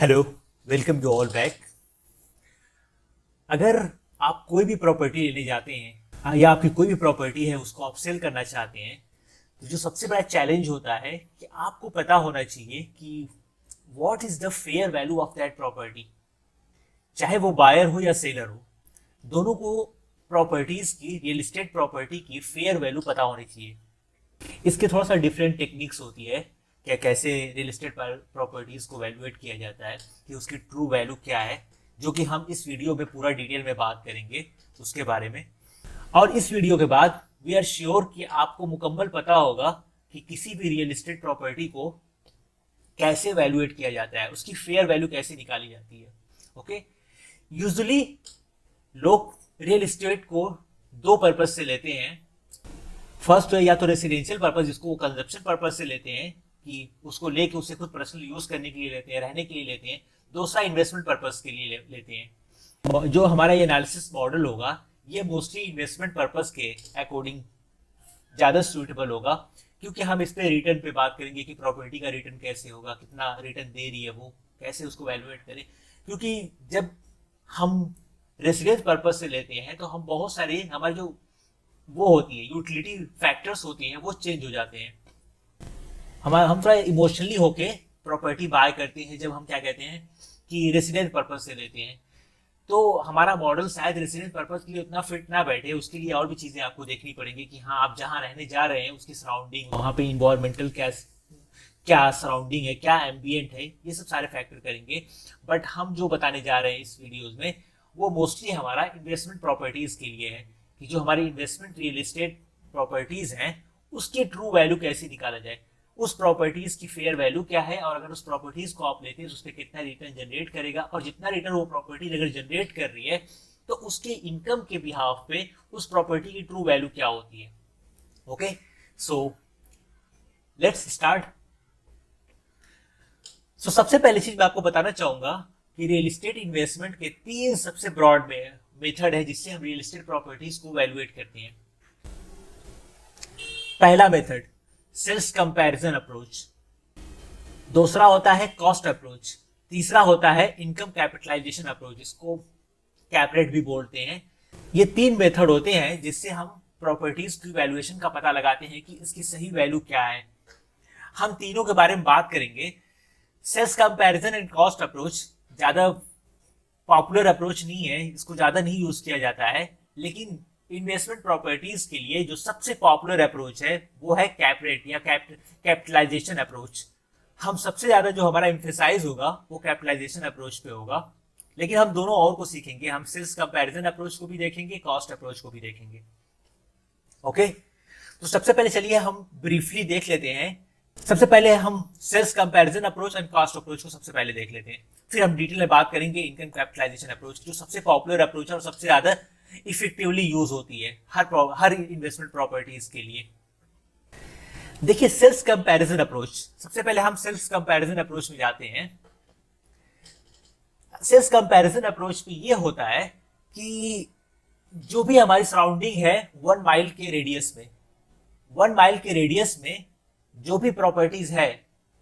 Hello, welcome you all back. अगर आप कोई भी प्रॉपर्टी लेने जाते हैं या आपकी कोई भी प्रॉपर्टी है उसको आप सेल करना चाहते हैं, तो जो सबसे बड़ा चैलेंज होता है कि आपको पता होना चाहिए कि what is the fair value of that property. चाहे वो बायर हो या सेलर हो, दोनों को प्रॉपर्टीज की, रियल एस्टेट प्रॉपर्टी की फेयर वैल्यू पता होनी चाहिए। इसके थोड़ा सा डिफरेंट टेक्निक्स होती है क्या, कैसे रियल एस्टेट प्रॉपर्टीज को वैल्यूएट किया जाता है, कि उसकी ट्रू वैल्यू क्या है, जो कि हम इस वीडियो में पूरा डिटेल में बात करेंगे उसके बारे में। और इस वीडियो के बाद वी आर श्योर कि आपको मुकम्मल पता होगा कि किसी भी रियल एस्टेट प्रॉपर्टी को कैसे वैल्यूएट किया जाता है, उसकी फेयर वैल्यू कैसे निकाली जाती है। ओके, यूजुअली लोग रियल एस्टेट को दो पर्पज से लेते हैं। फर्स्ट या तो रेसिडेंशियल पर्पज, जिसको वो कंजप्शन पर्पज से लेते हैं कि उसको लेके उसे खुद पर्सनल यूज करने के लिए लेते हैं, रहने के लिए लेते हैं। दूसरा इन्वेस्टमेंट पर्पज के लिए लेते हैं। जो हमारा ये एनालिसिस मॉडल होगा ये मोस्टली इन्वेस्टमेंट पर्पज के अकॉर्डिंग ज़्यादा सूटेबल होगा, क्योंकि हम इस पे रिटर्न पे बात करेंगे कि प्रॉपर्टी का रिटर्न कैसे होगा, कितना रिटर्न दे रही है वो, कैसे उसको वैल्यूएट करें। क्योंकि जब हम रेसिडेंस पर्पज से लेते हैं तो हम बहुत सारे हमारे जो वो होती है यूटिलिटी फैक्टर्स होती हैं वो चेंज हो जाते हैं। हम थोड़ा इमोशनली होके प्रॉपर्टी बाय करते हैं जब हम क्या कहते हैं कि रेसिडेंस पर्पज से लेते हैं। तो हमारा मॉडल शायद रेसिडेंस पर्पज के लिए उतना फिट ना बैठे, उसके लिए और भी चीज़ें आपको देखनी पड़ेंगी कि हाँ, आप जहाँ रहने जा रहे हैं उसकी सराउंडिंग, वहाँ पे इन्वायरमेंटल क्या सराउंडिंग है, क्या एम्बियंट है, ये सब सारे फैक्टर करेंगे। बट हम जो बताने जा रहे हैं इस वीडियोज में वो मोस्टली हमारा इन्वेस्टमेंट प्रॉपर्टीज के लिए है, कि जो हमारी इन्वेस्टमेंट रियल एस्टेट प्रॉपर्टीज हैं उसकी ट्रू वैल्यू कैसे निकाला जाए, उस प्रॉपर्टीज की फेयर वैल्यू क्या है, और अगर उस प्रॉपर्टीज को आप लेते हैं तो उस पर कितना रिटर्न जनरेट करेगा, और जितना रिटर्न वो प्रॉपर्टी अगर जनरेट कर रही है तो उसके इनकम के बिहाफ पे उस प्रॉपर्टी की ट्रू वैल्यू क्या होती है। Okay, so let's start. So सबसे पहली चीज मैं आपको बताना चाहूंगा कि रियल एस्टेट इन्वेस्टमेंट के तीन सबसे ब्रॉड मेथड है जिससे हम रियल एस्टेट प्रॉपर्टीज को वैल्यूएट करते हैं। पहला मेथड सेल्स कंपैरिजन अप्रोच, दूसरा होता है कॉस्ट अप्रोच, तीसरा होता है इनकम कैपिटलाइजेशन अप्रोच, जिसको कैप रेट भी बोलते हैं। ये तीन मेथड होते हैं जिससे हम प्रॉपर्टीज की वैल्यूएशन का पता लगाते हैं कि इसकी सही वैल्यू क्या है। हम तीनों के बारे में बात करेंगे। Sales comparison and cost approach ज्यादा पॉपुलर अप्रोच नहीं है, इसको ज्यादा नहीं यूज किया जाता है, लेकिन इन्वेस्टमेंट प्रॉपर्टीज के लिए जो सबसे पॉपुलर अप्रोच है वो है कैप रेट या कैपिटलाइजेशन अप्रोच। हम सबसे ज्यादा जो हमारा एम्फेसाइज होगा वो कैपिटलाइजेशन अप्रोच पे होगा, लेकिन हम दोनों और को सीखेंगे। हम सेल्स कंपैरिजन अप्रोच को भी देखेंगे, कॉस्ट अप्रोच को भी देखेंगे। ओके, तो सबसे पहले चलिए हम ब्रीफली देख लेते हैं। सबसे पहले हम sales comparison approach and cost approach को सबसे पहले देख लेते हैं, फिर हम डिटेल में बात करेंगे इनकम कैपिटलाइजेशन अप्रोच, जो सबसे पॉपुलर अप्रोच है और सबसे ज्यादा इफेक्टिवली यूज होती है हर इन्वेस्टमेंट प्रॉपर्टीज के लिए। देखिए, सेल्स कंपैरिजन अप्रोच, सबसे पहले हम सेल्स कंपैरिजन अप्रोच में जाते हैं। सेल्स कंपैरिजन अप्रोच में ये होता है कि जो भी हमारी सराउंडिंग है 1 माइल के रेडियस में, 1 माइल के रेडियस में जो भी प्रॉपर्टीज है,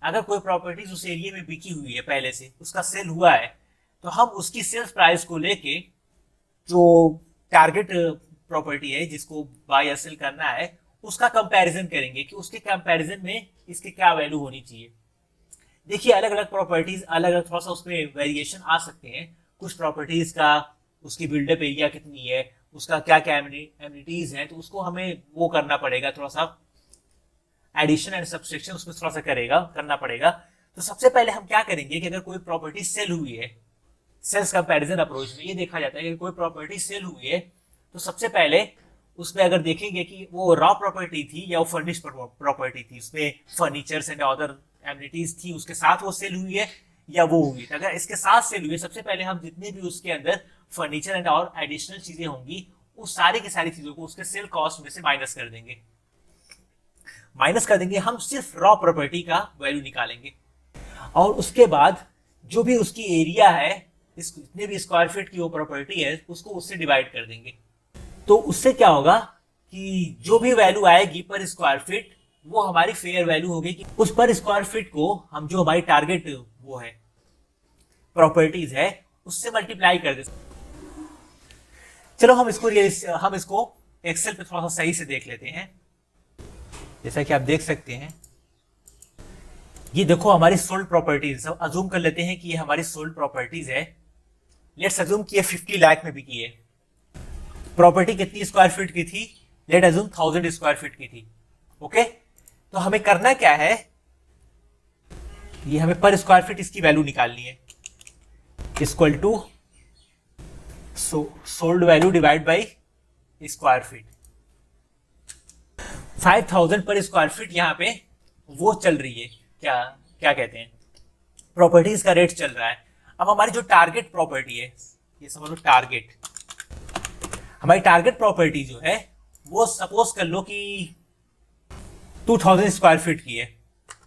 अगर कोई प्रॉपर्टीज उस एरिया में बिकी हुई है, पहले से उसका सेल हुआ है, तो हम उसकी सेल्स प्राइस को लेके जो टारगेट प्रॉपर्टी है जिसको बाय या सेल करना है उसका कंपैरिजन करेंगे कि उसके कंपैरिजन में इसकी क्या वैल्यू होनी चाहिए। देखिए, अलग अलग प्रॉपर्टीज अलग अलग, थोड़ा सा उसमें वेरिएशन आ सकते हैं। कुछ प्रॉपर्टीज का उसकी बिल्डअप एरिया कितनी है, उसका क्या क्या एमिनिटीज है, तो उसको हमें वो करना पड़ेगा, थोड़ा सा एडिशन एंड सब्सट्रैक्शन उसमें थोड़ा सा करना पड़ेगा। तो सबसे पहले हम क्या करेंगे कि अगर कोई प्रॉपर्टी सेल हुई है, सेल्स कंपैरिजन अप्रोच में ये देखा जाता है कि कोई प्रॉपर्टी सेल हुई है तो सबसे पहले उसमें अगर देखेंगे कि वो रॉ प्रॉपर्टी थी या वो फर्निश्ड प्रॉपर्टी थी, उसमें फर्नीचर्स एंड अदर एमिनिटीज थी, उसके साथ वो सेल हुई है या वो हुई है। अगर इसके साथ सेल हुई है, सबसे पहले हम जितने भी उसके अंदर फर्नीचर एंड और एडिशनल चीजें होंगी उस सारी की सारी चीजों को उसके सेल कॉस्ट में से माइनस कर देंगे। हम सिर्फ रॉ प्रॉपर्टी का वैल्यू निकालेंगे, और उसके बाद जो भी उसकी एरिया है, जितने भी स्क्वायर फीट की वो प्रॉपर्टी है, उसको उससे डिवाइड कर देंगे। तो उससे क्या होगा कि जो भी वैल्यू आएगी पर स्क्वायर फीट, वो हमारी फेयर वैल्यू होगी कि उस पर स्क्वायर फीट को हम, जो हमारी टारगेट वो है प्रॉपर्टीज है उससे मल्टीप्लाई कर देते। चलो हम इसको एक्सेल पे थोड़ा सा सही से देख लेते हैं। जैसा कि आप देख सकते हैं, ये देखो हमारी सोल्ड प्रॉपर्टीज। अब अज्यूम कर लेते हैं कि ये हमारी सोल्ड प्रॉपर्टीज है। लेट्स अज्यूम कि ये 50 लाख में बिकी है। प्रॉपर्टी कितनी स्क्वायर फीट की थी? लेट अज्यूम 1000 स्क्वायर फीट की थी। ओके, तो हमें करना क्या है, ये हमें पर स्क्वायर फीट इसकी वैल्यू निकालनी है, equal to sold value divide by square feet. 5000 पर स्क्वायर फीट यहाँ पे वो चल रही है, क्या क्या कहते हैं, प्रॉपर्टीज का रेट चल रहा है। अब हमारी जो टारगेट प्रॉपर्टी है, ये समझ लो टारगेट, हमारी टारगेट प्रॉपर्टी जो है वो सपोज कर लो कि 2000 स्क्वायर फीट की है।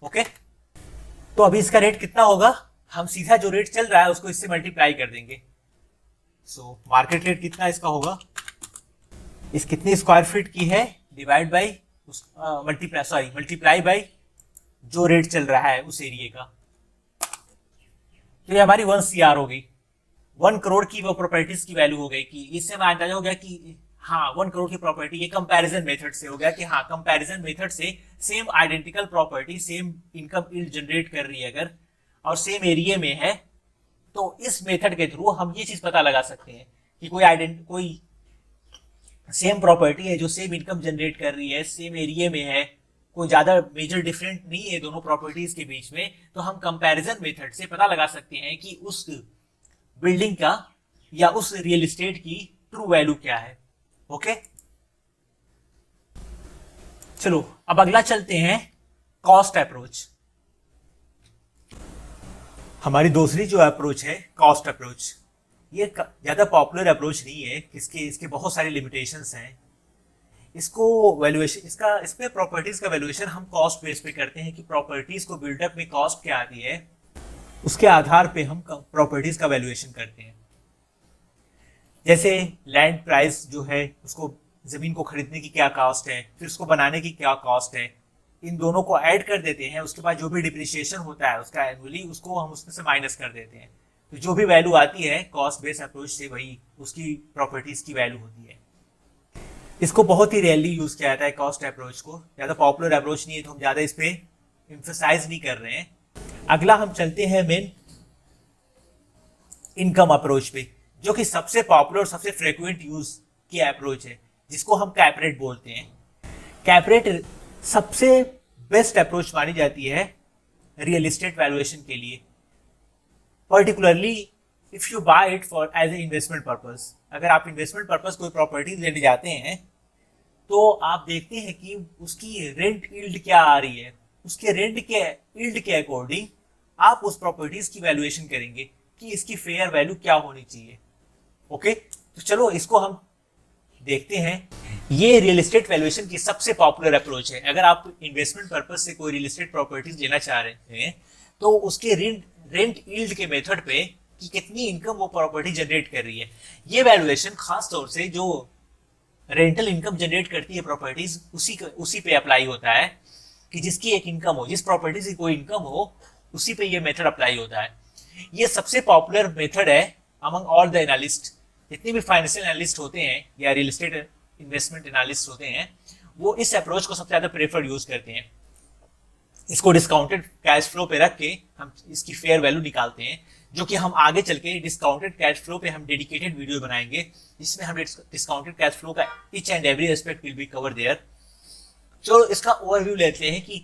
ओके, तो अभी इसका रेट कितना होगा, हम सीधा जो रेट चल रहा है उसको इससे मल्टीप्लाई कर देंगे। सो मार्केट रेट कितना इसका होगा, इस कितनी स्क्वायर फीट की है डिवाइड बाई मल्टीप्लाई बाई जो रेट चल रहा है उस एरिया का। तो ये हमारी 1 CR हो गई, 1 करोड़ की वो प्रॉपर्टीज की वैल्यू हो गई। कि इससे हमें अंदाजा हो गया कि हाँ 1 करोड़ की प्रॉपर्टी, ये कंपैरिजन मेथड से हो गया कि हाँ कंपैरिजन मेथड से same identical property same income yield generate कर रही है अगर, और सेम एरिया में है, तो इस मेथड के थ्रू हम ये चीज पता लगा सकते हैं कि कोई सेम प्रॉपर्टी है जो सेम इनकम जनरेट कर रही है, सेम एरिया में है, कोई ज्यादा मेजर डिफरेंट नहीं है दोनों प्रॉपर्टीज के बीच में, तो हम कंपैरिजन मेथड से पता लगा सकते हैं कि उस बिल्डिंग का या उस रियल एस्टेट की ट्रू वैल्यू क्या है। ओके, चलो अब अगला चलते हैं कॉस्ट अप्रोच। हमारी दूसरी जो अप्रोच है कॉस्ट अप्रोच, ये ज्यादा पॉपुलर अप्रोच नहीं है, इसके बहुत सारी लिमिटेशंस हैं। इसको वैल्यूएशन इसमें प्रॉपर्टीज का वैल्यूएशन हम कॉस्ट बेस पे करते हैं कि प्रॉपर्टीज को बिल्डअप में कॉस्ट क्या आती है, उसके आधार पे हम प्रॉपर्टीज का वैल्यूएशन करते हैं। जैसे लैंड प्राइस जो है, उसको जमीन को खरीदने की क्या कॉस्ट है, फिर उसको बनाने की क्या कॉस्ट है, इन दोनों को ऐड कर देते हैं। उसके बाद जो भी डिप्रिसिएशन होता है उसका एनुअली, उसको हम उसमें से माइनस कर देते हैं। तो जो भी वैल्यू आती है कॉस्ट बेस्ड अप्रोच से, वही उसकी प्रॉपर्टीज की वैल्यू होती है। इसको बहुत ही रेयरली यूज किया जाता है कॉस्ट अप्रोच को, ज्यादा पॉपुलर अप्रोच नहीं है, तो हम ज्यादा इस पे एम्फसाइज नहीं कर रहे हैं। अगला हम चलते हैं मेन इनकम अप्रोच पे, जो कि सबसे पॉपुलर और सबसे फ्रिक्वेंट यूज की अप्रोच है, जिसको हम कैप रेट बोलते हैं। कैप रेट सबसे बेस्ट अप्रोच मानी जाती है रियल एस्टेट वैल्यूएशन के लिए, particularly if you buy it for as a investment purpose. अगर आप इन्वेस्टमेंट पर्पस कोई प्रॉपर्टी लेने जाते हैं तो आप देखते हैं कि उसकी रेंट यील्ड क्या आ रही है, उसके रेंट के यील्ड के अकॉर्डिंग आप उस प्रॉपर्टीज की वैल्यूएशन करेंगे कि इसकी फेयर वैल्यू क्या होनी चाहिए। ओके, तो चलो इसको हम देखते हैं। ये रियल एस्टेट वैल्यूएशन की सबसे पॉपुलर अप्रोच है। अगर आप इन्वेस्टमेंट पर्पज से कोई रियल एस्टेट प्रॉपर्टीज लेना चाह रहे हैं तो उसके रेंट यील्ड के मेथड पे कि कितनी इनकम वो प्रॉपर्टी जनरेट कर रही है, ये वैल्यूएशन खास तौर से जो रेंटल इनकम जनरेट करती है प्रॉपर्टीज उसी पे अप्लाई होता है कि जिसकी एक इनकम हो, जिस प्रॉपर्टी की कोई इनकम हो, उसी पे ये मेथड अप्लाई होता है। ये सबसे पॉपुलर मेथड है अमंग ऑल द एनालिस्ट। जितने भी फाइनेंशियल एनालिस्ट होते हैं या रियल एस्टेट इन्वेस्टमेंट एनालिस्ट होते हैं, वो इस अप्रोच को सबसे ज्यादा प्रेफर यूज करते हैं। इसको डिस्काउंटेड कैश फ्लो पे रख के हम इसकी फेयर वैल्यू निकालते हैं, जो कि हम आगे चल के डिस्काउंटेड कैश फ्लो पे हम डेडिकेटेड वीडियो बनाएंगे, जिसमें हम डिस्काउंटेड कैश फ्लो का each and every aspect will be cover their. चलो इसका ओवरव्यू लेते हैं कि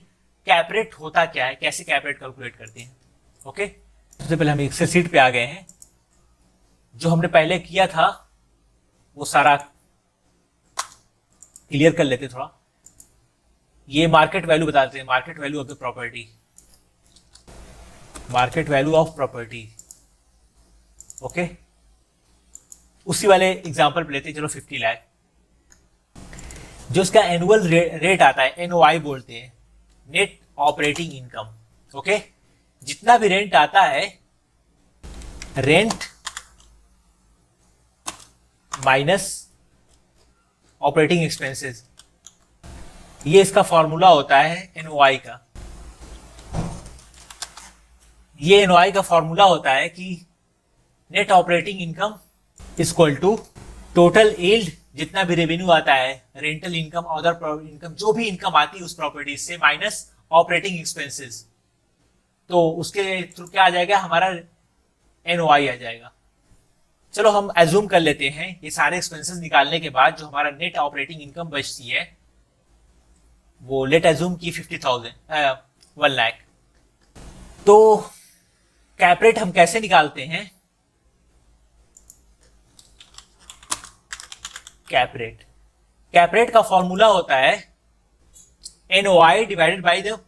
कैप रेट होता क्या है, कैसे कैप रेट कैलकुलेट करते हैं। ओके, सबसे पहले हम एक्सेल शीट पे आ गए हैं। जो हमने पहले किया था वो सारा क्लियर कर लेते थोड़ा। ये मार्केट वैल्यू बताते हैं, market value of the property, market value of property. Okay, उसी वाले एग्जांपल पे लेते हैं। चलो 50 लाख, जो उसका एनुअल रेट आता है, एनओआई बोलते हैं, नेट ऑपरेटिंग इनकम। ओके, जितना भी रेंट आता है, रेंट माइनस ऑपरेटिंग एक्सपेंसेस, ये इसका फॉर्मूला होता है एनओआई का। ये एनओआई का फॉर्मूला होता है कि net operating income equal to total yield, जितना भी रेवेन्यू आता है, रेंटल इनकम, अदर इनकम, जो भी इनकम आती है उस प्रॉपर्टी से, माइनस ऑपरेटिंग एक्सपेंसेस। तो उसके थ्रू क्या आ जाएगा, हमारा एनओआई आ जाएगा। चलो हम एज्यूम कर लेते हैं ये सारे एक्सपेंसेस निकालने के बाद जो हमारा नेट ऑपरेटिंग इनकम बचती है वो लेट एज्यूम की 50,000, 1 लाख। तो कैप रेट हम कैसे निकालते हैं? कैप रेट का फॉर्मूला होता है NOI divided by the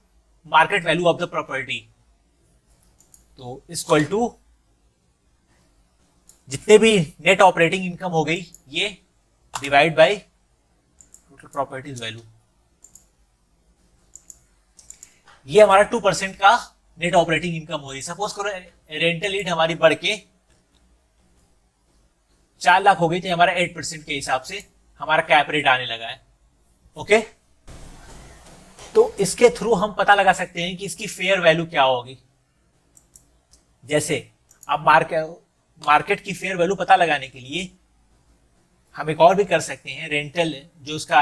market value of the property. तो इक्वल टू जितने भी नेट ऑपरेटिंग इनकम हो गई ये divide by total properties value. ये हमारा 2% का नेट ऑपरेटिंग इनकम हो रही है। सपोज करो रेंटल ईड हमारी बढ़ के 4 लाख हो गई तो हमारा 8% के हिसाब से हमारा कैप रेट आने लगा है। ओके, तो इसके थ्रू हम पता लगा सकते हैं कि इसकी फेयर वैल्यू क्या होगी। जैसे अब मार्केट की फेयर वैल्यू पता लगाने के लिए हम एक और भी कर सकते हैं। रेंटल जो उसका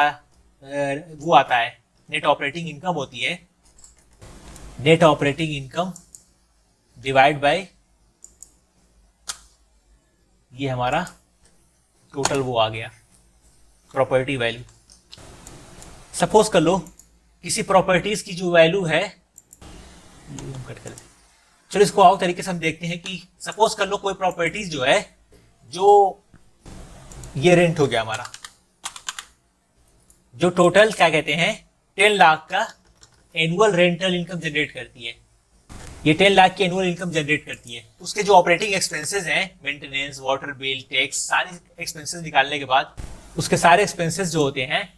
वो आता है, नेट ऑपरेटिंग इनकम होती है, net operating income divide by ये हमारा टोटल वो आ गया प्रॉपर्टी वैल्यू। सपोज कर लो किसी प्रॉपर्टीज की जो वैल्यू है, कट कर, चलो इसको और तरीके से हम देखते हैं कि सपोज कर लो कोई प्रॉपर्टीज जो है, जो ये रेंट हो गया हमारा, जो टोटल क्या कहते हैं 10 लाख का एनुअल रेंटल इनकम जनरेट करती है। ये 10 लाख की एनुअल इनकम जनरेट करती है। उसके जो ऑपरेटिंग एक्सपेंसेस हैं, मेंटेनेंस, वाटर बिल, टैक्स, सारे एक्सपेंसेस निकालने के बाद उसके सारे एक्सपेंसेस जो होते हैं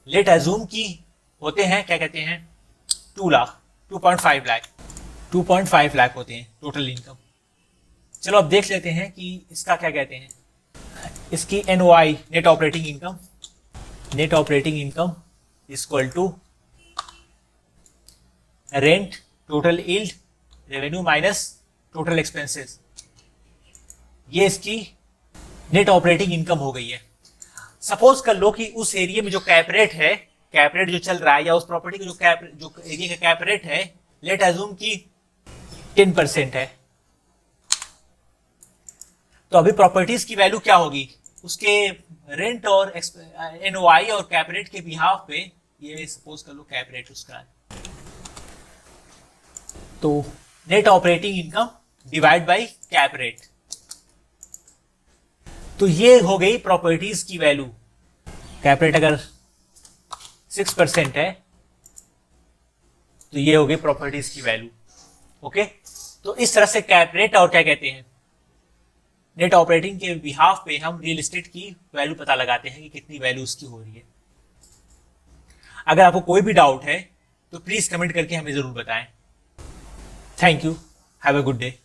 लेट एज्यूम की होते हैं क्या कहते हैं 2 लाख, 2.5 लाख होते हैं टोटल इनकम। चलो अब देख लेते हैं कि इसका क्या कहते हैं, इसकी NOI net operating income equal to rent, total yield, revenue minus total expenses. ये इसकी नेट ऑपरेटिंग इनकम हो गई है। सपोज कर लो कि उस एरिया में जो कैप रेट है, कैप रेट जो चल रहा है, या उस प्रॉपर्टी का जो एरिया का कैप रेट है, लेट एज्यूम की 10% है। तो अभी प्रॉपर्टीज की वैल्यू क्या होगी, उसके रेंट और एनओआई और कैप रेट के बिहाफ पे, ये सपोज कर लो कैप रेट उसका है, तो net operating income divide by cap rate. तो ये हो गई प्रॉपर्टीज की वैल्यू। कैप रेट अगर 6% है तो ये हो गई प्रॉपर्टीज की वैल्यू। ओके, तो इस तरह से कैप रेट और क्या कहते हैं नेट ऑपरेटिंग के बिहाफ पे हम रियल एस्टेट की वैल्यू पता लगाते हैं कि कितनी वैल्यू उसकी हो रही है। अगर आपको कोई भी डाउट है तो प्लीज कमेंट करके हमें जरूर बताएं। Thank you, have a good day.